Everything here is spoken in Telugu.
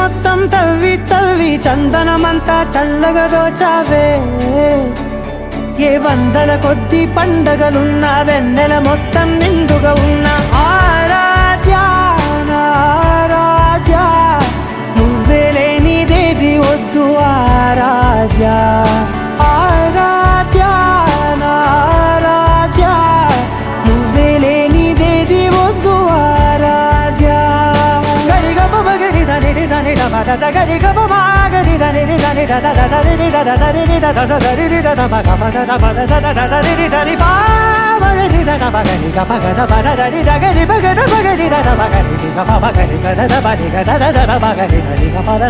మొత్తం తవ్వి తవ్వి చందనమంతా చల్లగా దోచావే ఏ వందల కొద్ది పండగలున్న వెన్నెల మొత్తం నిండుగా ఉన్న ఆరాధ్య నా ఆరాధ్య నువ్వే లేనిదేది వద్దు ఆరాధ్య ఆరాధ్య నా ఆరాధ్య నువ్వే లేనిదేది వద్దు ఆరాధ్య గరిగ బగరి దని దని దమద గరిగ బగరి దని దని దద దరి దద దరి దద దరి దద బగద దద దద దరి దరి బాగరి దద బగరి గబగద బద దరి దగరి బగద బగరి దద బగరి గబ బగరి గద బగరి గద దద బగరి దరి గబద